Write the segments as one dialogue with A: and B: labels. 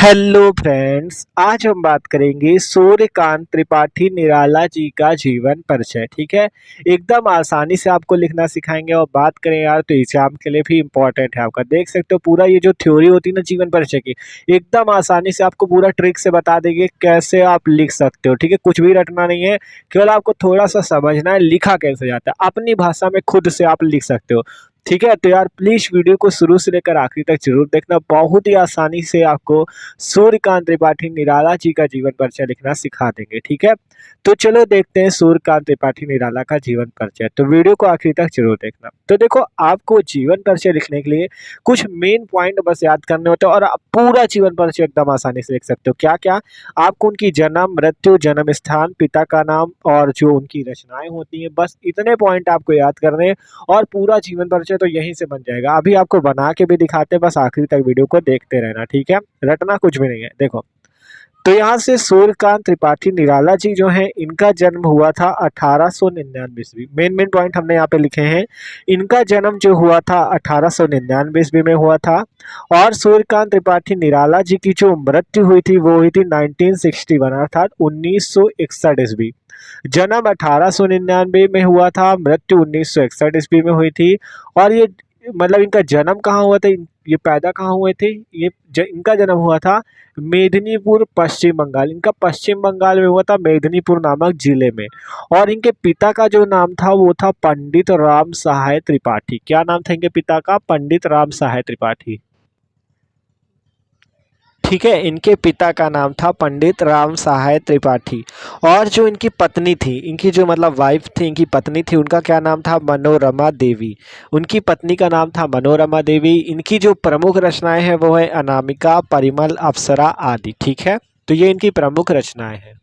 A: Hello friends, आज हम बात करेंगे सूर्यकांत त्रिपाठी निराला जी का जीवन परिचय। ठीक है, एकदम आसानी से आपको लिखना सिखाएंगे और बात करें यार तो एग्जाम के लिए भी इम्पोर्टेंट है आपका। देख सकते हो पूरा ये जो थ्योरी होती है ना जीवन परिचय की, एकदम आसानी से आपको पूरा ट्रिक से बता देंगे कैसे आप लिख सकते हो। ठीक है, कुछ भी रटना नहीं है, केवल आपको थोड़ा सा समझना है लिखा कैसे जाता है, अपनी भाषा में खुद से आप लिख सकते हो। ठीक है, तो यार प्लीज वीडियो को शुरू से लेकर आखिरी तक जरूर देखना, बहुत ही आसानी से आपको सूर्यकांत त्रिपाठी निराला जी का जीवन परिचय लिखना सिखा देंगे। ठीक है, तो चलो देखते हैं सूर्यकांत त्रिपाठी निराला का जीवन परिचय। तो वीडियो को आखिरी तक जरूर देखना। तो देखो, आपको जीवन परिचय लिखने के लिए कुछ मेन पॉइंट बस याद करने होते हैं और आप पूरा जीवन परिचय एकदम आसानी से लिख सकते हो। क्या क्या? आपको उनकी जन्म, मृत्यु, जन्म स्थान, पिता का नाम और जो उनकी रचनाएं होती हैं, बस इतने पॉइंट आपको याद करने हैं और पूरा जीवन परिचय तो यहीं से बन जाएगा। अभी आपको बना के भी दिखाते हैं, बस आखिरी तक वीडियो को देखते रहना। ठीक है, रटना कुछ भी नहीं है। देखो, तो यहाँ से सूर्यकांत त्रिपाठी निराला जी जो हैं, इनका जन्म हुआ था 1899 ईस्वी। मेन मेन पॉइंट हमने यहाँ पे लिखे हैं। इनका जन्म जो हुआ था 1899 ईस्वी में हुआ था और सूर्यकांत त्रिपाठी निराला जी की जो मृत्यु हुई थी वो हुई थी 1961 अर्थात 1961 ईस्वी। जन्म 1899 में हुआ था, मृत्यु 1961 ईस्वी में हुई थी। और ये मतलब इनका जन्म कहाँ हुआ था, ये पैदा कहाँ हुए थे, इनका जन्म हुआ था मेदिनीपुर, पश्चिम बंगाल। इनका पश्चिम बंगाल में हुआ था, मेदिनीपुर नामक जिले में। और इनके पिता का जो नाम था वो था पंडित राम सहाय त्रिपाठी। क्या नाम था इनके पिता का? पंडित राम सहाय त्रिपाठी। ठीक है, इनके पिता का नाम था पंडित राम सहाय त्रिपाठी। और जो इनकी पत्नी थी, इनकी जो मतलब वाइफ थी, इनकी पत्नी थी, उनका क्या नाम था? मनोरमा देवी। उनकी पत्नी का नाम था मनोरमा देवी। इनकी जो प्रमुख रचनाएं हैं वो है अनामिका, परिमल, अप्सरा आदि। ठीक है, तो ये इनकी प्रमुख रचनाएं हैं।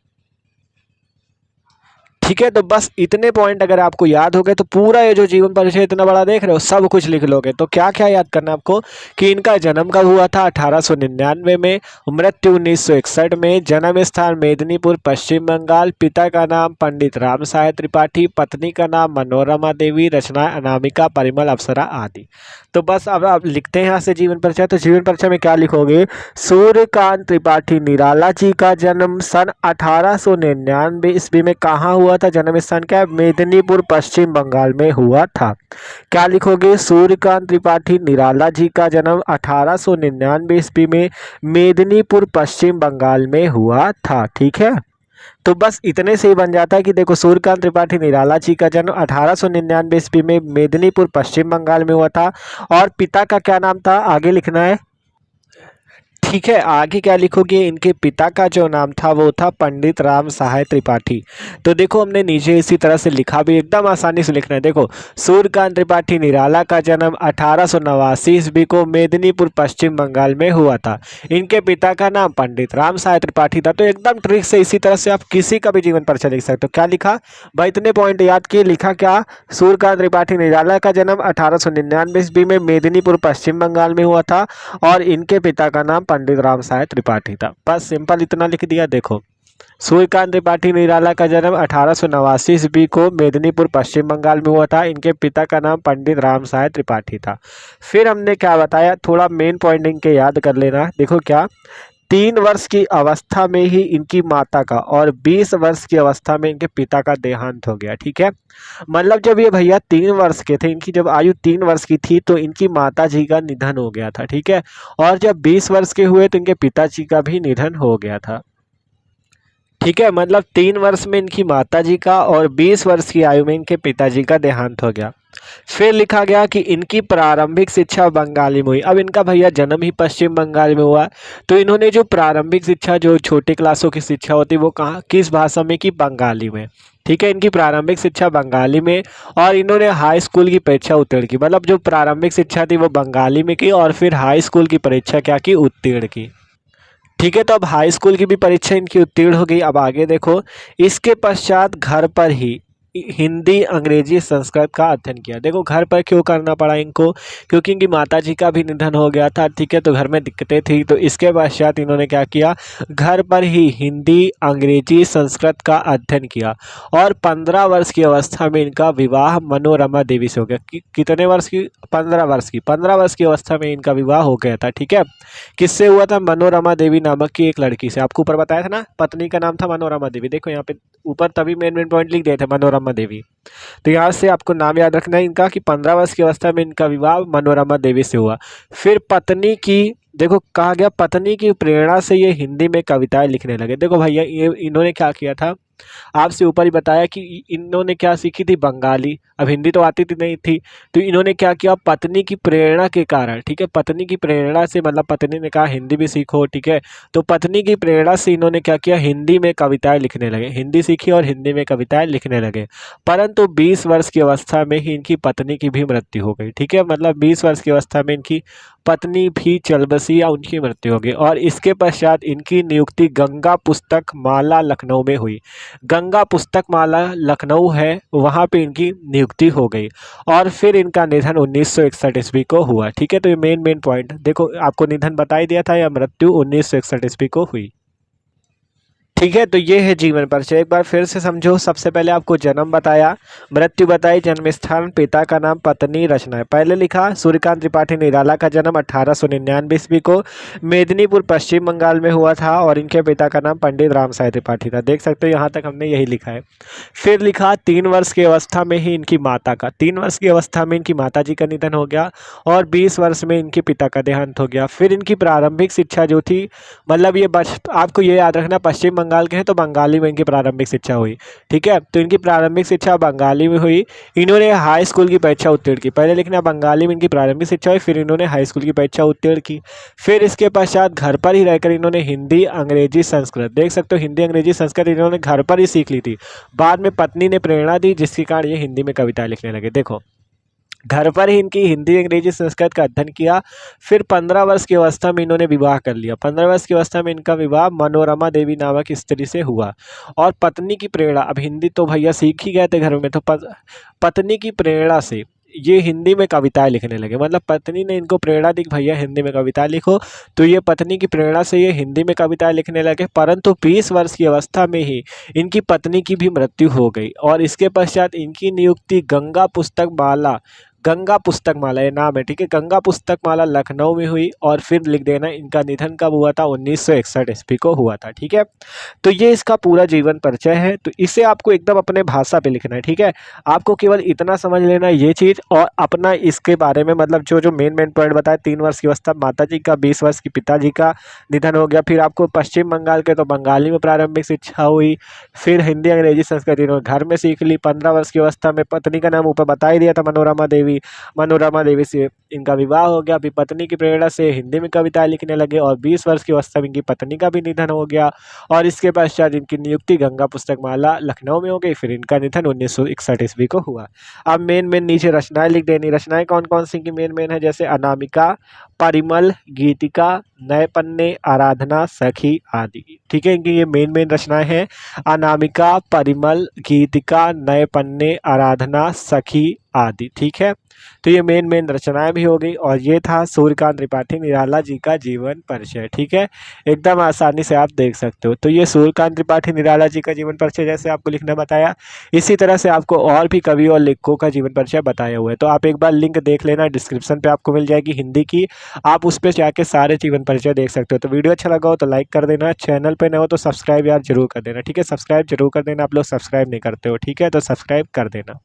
A: ठीक है, तो बस इतने पॉइंट अगर आपको याद हो गए तो पूरा ये जो जीवन परिचय इतना बड़ा देख रहे हो सब कुछ लिख लोगे। तो क्या क्या याद करना आपको कि इनका जन्म कब हुआ था? 1899 में, मृत्यु 1961 में, जन्म स्थान मेदिनीपुर, पश्चिम बंगाल, पिता का नाम पंडित राम सहाय त्रिपाठी, पत्नी का नाम मनोरमा देवी, रचना अनामिका, परिमल, अप्सरा आदि। तो बस अब आप लिखते हैं यहाँ से जीवन परिचय। तो जीवन परिचय में क्या लिखोगे? सूर्यकांत त्रिपाठी निराला जी का जन्म सन 1899 ईस्वी में कहाँ हुआ था? जन्म स्थान क्या है? मेदिनीपुर, पश्चिम बंगाल में हुआ था। क्या लिखोगे? सूर्यकांत त्रिपाठी निराला जी का जन्म 1899 ईस्वी में मेदिनीपुर, पश्चिम बंगाल में हुआ था। ठीक है, तो बस इतने से ही बन जाता है कि देखो, सूर्यकांत त्रिपाठी निराला जी का जन्म 1899 ईस्वी में मेदिनीपुर, पश्चिम बंगाल में हुआ था। और पिता का क्या नाम था आगे लिखना है। ठीक है, आगे क्या लिखोगे? इनके पिता का जो नाम था वो था पंडित राम सहाय त्रिपाठी। तो देखो, हमने नीचे इसी तरह से लिखा भी, एकदम आसानी से लिखना है। देखो, सूर्यकांत त्रिपाठी निराला का जन्म 1889 ईस्वी को मेदिनीपुर, पश्चिम बंगाल में हुआ था। इनके पिता का नाम पंडित राम सहाय त्रिपाठी था। तो एकदम ट्रिक से इसी तरह से आप किसी का भी जीवन परिचय लिख सकते हो। क्या लिखा भाई? इतने पॉइंट याद किए, लिखा क्या? सूर्यकांत त्रिपाठी निराला का जन्म 1899 ईस्वी में मेदिनीपुर, पश्चिम बंगाल में हुआ था और इनके पिता का नाम पंडित राम सहाय त्रिपाठी था। बस सिंपल इतना लिख दिया। देखो, सूर्यकांत त्रिपाठी निराला का जन्म 1889 ईस्वी को मेदिनीपुर, पश्चिम बंगाल में हुआ था। इनके पिता का नाम पंडित राम सहाय त्रिपाठी था। फिर हमने क्या बताया, थोड़ा मेन पॉइंट इनके याद कर लेना। देखो क्या, 3 वर्ष की अवस्था में ही इनकी माता का और 20 वर्ष की अवस्था में इनके पिता का देहांत हो गया। ठीक है, मतलब जब ये भैया 3 वर्ष के थे, इनकी जब आयु 3 वर्ष की थी तो इनकी माता जी का निधन हो गया था। ठीक है, और जब 20 वर्ष के हुए तो इनके पिताजी का भी निधन हो गया था। ठीक है, मतलब 3 वर्ष में इनकी माताजी का और 20 वर्ष की आयु में इनके पिताजी का देहांत हो गया। फिर लिखा गया कि इनकी प्रारंभिक शिक्षा बंगाली में हुई। अब इनका भैया जन्म ही पश्चिम बंगाल में हुआ, तो इन्होंने जो प्रारंभिक शिक्षा, जो छोटे क्लासों की शिक्षा होती है, वो कहाँ, किस भाषा में की? बंगाली में। ठीक है, इनकी प्रारंभिक शिक्षा बंगाली में और इन्होंने हाई स्कूल की परीक्षा उत्तीर्ण की। मतलब जो प्रारंभिक शिक्षा थी वो बंगाली में की और फिर हाई स्कूल की परीक्षा क्या की? उत्तीर्ण की। ठीक है, तो अब हाई स्कूल की भी परीक्षा इनकी उत्तीर्ण हो गई। अब आगे देखो, इसके पश्चात घर पर ही हिंदी अंग्रेजी संस्कृत का अध्ययन किया। देखो घर पर क्यों करना पड़ा इनको, क्योंकि इनकी माता जी का भी निधन हो गया था, ठीक है, तो घर में दिक्कतें थी, तो इसके पश्चात इन्होंने क्या किया, घर पर ही हिंदी अंग्रेजी संस्कृत का अध्ययन किया। और 15 वर्ष की अवस्था में इनका विवाह मनोरमा देवी से हो गया। कितने वर्ष की, 15 वर्ष की, 15 वर्ष की अवस्था में इनका विवाह हो गया था, ठीक है। किससे हुआ था, मनोरमा देवी नामक की एक लड़की से। आपको ऊपर बताया था ना, पत्नी का नाम था मनोरमा देवी। देखो यहाँ पे ऊपर तभी मेन मेन पॉइंट लिख दिए थे, मनोरमा देवी। तो यहाँ से आपको नाम याद रखना है इनका कि 15 वर्ष की अवस्था में इनका विवाह मनोरमा देवी से हुआ। फिर पत्नी की, देखो कहा गया पत्नी की प्रेरणा से ये हिंदी में कविताएं लिखने लगे। देखो भैया ये इन्होंने क्या किया था, आपसे ऊपर ही बताया कि इन्होंने क्या सीखी थी, बंगाली। अब हिंदी तो आती थी नहीं थी, तो इन्होंने क्या किया, पत्नी की प्रेरणा के कारण, ठीक है, पत्नी की प्रेरणा से, मतलब पत्नी ने कहा हिंदी भी सीखो, ठीक है, तो पत्नी की प्रेरणा से इन्होंने क्या किया, हिंदी में कविताएं लिखने लगे। हिंदी सीखी और हिंदी में कविताएं लिखने लगे। परंतु 20 वर्ष की अवस्था में ही इनकी पत्नी की भी मृत्यु हो गई, ठीक है, मतलब 20 वर्ष की अवस्था में इनकी पत्नी भी चल बसी या उनकी मृत्यु हो गई। और इसके पश्चात इनकी नियुक्ति गंगा पुस्तक माला लखनऊ में हुई। गंगा पुस्तक माला लखनऊ है, वहाँ पे इनकी नियुक्ति हो गई। और फिर इनका निधन 1961 ईस्वी को हुआ, ठीक है। तो ये मेन मेन पॉइंट देखो, आपको निधन बता ही दिया था, या मृत्यु 1961 ईस्वी को हुई, ठीक है। तो ये है जीवन परिचय। एक बार फिर से समझो, सबसे पहले आपको जन्म बताया, मृत्यु बताई, जन्म स्थान, पिता का नाम, पत्नी, रचनाएं। पहले लिखा सूर्यकांत त्रिपाठी निराला का जन्म 1899 ईस्वी को मेदिनीपुर पश्चिम बंगाल में हुआ था, और इनके पिता का नाम पंडित रामसाई त्रिपाठी था। देख सकते हो यहाँ तक हमने यही लिखा है। फिर लिखा 3 वर्ष की अवस्था में ही इनकी माता का, 3 वर्ष की अवस्था में इनकी माता जी का निधन हो गया, और 20 वर्ष में इनके पिता का देहांत हो गया। फिर इनकी प्रारंभिक शिक्षा जो थी, मतलब ये आपको ये याद रखना, पश्चिम बंगाल के हैं तो बंगाली में इनकी प्रारंभिक शिक्षा हुई, ठीक है। तो इनकी प्रारंभिक शिक्षा बंगाली में हुई। इन्होंने हाई स्कूल की परीक्षा उत्तीर्ण की। पहले लिखना बंगाली में इनकी प्रारंभिक शिक्षा हुई, फिर इन्होंने हाई स्कूल की परीक्षा उत्तीर्ण की। फिर इसके पश्चात घर पर ही रहकर इन्होंने हिंदी अंग्रेजी संस्कृत, देख सकते हो हिंदी अंग्रेजी संस्कृत इन्होंने घर पर ही सीख ली थी। बाद में पत्नी ने प्रेरणा दी, जिसके कारण ये हिंदी में कविताएं लिखने लगे। देखो घर पर ही इनकी हिंदी अंग्रेजी संस्कृत का अध्ययन किया। फिर 15 वर्ष की अवस्था में इन्होंने विवाह कर लिया। 15 वर्ष की अवस्था में इनका विवाह मनोरमा देवी नामक स्त्री से हुआ। और पत्नी की प्रेरणा, अब हिंदी तो भैया सीख ही गए थे घर में, तो पत्नी की प्रेरणा से ये हिंदी में कविताएं लिखने लगे। मतलब पत्नी ने इनको प्रेरणा दी, भैया हिंदी में कविता लिखो, तो ये पत्नी की प्रेरणा से ये हिंदी में कविताएं लिखने लगे। परंतु 20 वर्ष की अवस्था में ही इनकी पत्नी की भी मृत्यु हो गई, और इसके पश्चात इनकी नियुक्ति गंगा पुस्तक माला, गंगा पुस्तक माला ये नाम है, ठीक है, गंगा पुस्तक माला लखनऊ में हुई। और फिर लिख देना इनका निधन कब हुआ था, 1961 ईस्वी को हुआ था, ठीक है। तो ये इसका पूरा जीवन परिचय है। तो इसे आपको एकदम अपने भाषा पे लिखना है, ठीक है। आपको केवल इतना समझ लेना है ये चीज़, और अपना इसके बारे में मतलब जो जो मेन मेन पॉइंट बताया, 3 वर्ष की अवस्था माता जी का, 20 वर्ष की पिताजी का निधन हो गया। फिर आपको पश्चिम बंगाल के तो बंगाली में प्रारंभिक शिक्षा हुई। फिर हिंदी अंग्रेजी संस्कृत इन्होंने घर में सीख ली। 15 वर्ष की अवस्था में पत्नी का नाम ऊपर बता ही दिया था, मनोरमा देवी। मनोरमा देवी से इनका विवाह हो गया। फिर पत्नी की प्रेरणा से हिंदी में कविताएं लिखने लगे, और 20 वर्ष की अवस्था में इनकी पत्नी का भी निधन हो गया। और इसके पश्चात इनकी नियुक्ति गंगा पुस्तक माला लखनऊ में हो गई। फिर इनका निधन 1961 ईस्वी को हुआ। अब मेन मेन नीचे रचनाएं लिख देनी। रचनाएं कौन कौन सी की मेन मेन है, जैसे अनामिका, परिमल, गीतिका, नए पन्ने, आराधना, सखी आदि, ठीक है। इनकी ये मेन मेन रचनाएं हैं, अनामिका, परिमल, गीतिका, नए पन्ने, आराधना, सखी आदि, ठीक है। तो ये मेन मेन रचनाएं भी हो गई। और ये था सूर्यकांत त्रिपाठी निराला जी का जीवन परिचय, ठीक है, एकदम आसानी से आप देख सकते हो। तो ये सूर्यकांत त्रिपाठी निराला जी का जीवन परिचय जैसे आपको लिखना बताया, इसी तरह से आपको और भी कवि और लेखकों का जीवन परिचय बताया हुआ है। तो आप एक बार लिंक देख लेना, डिस्क्रिप्शन पे आपको मिल जाएगी हिंदी की, आप उस पर जाके सारे जीवन परिचय देख सकते हो। तो वीडियो अच्छा लगा हो तो लाइक कर देना, चैनल पे नए हो तो सब्सक्राइब यार जरूर कर देना, ठीक है, सब्सक्राइब जरूर कर देना। आप लोग सब्सक्राइब नहीं करते हो, ठीक है, तो सब्सक्राइब कर देना।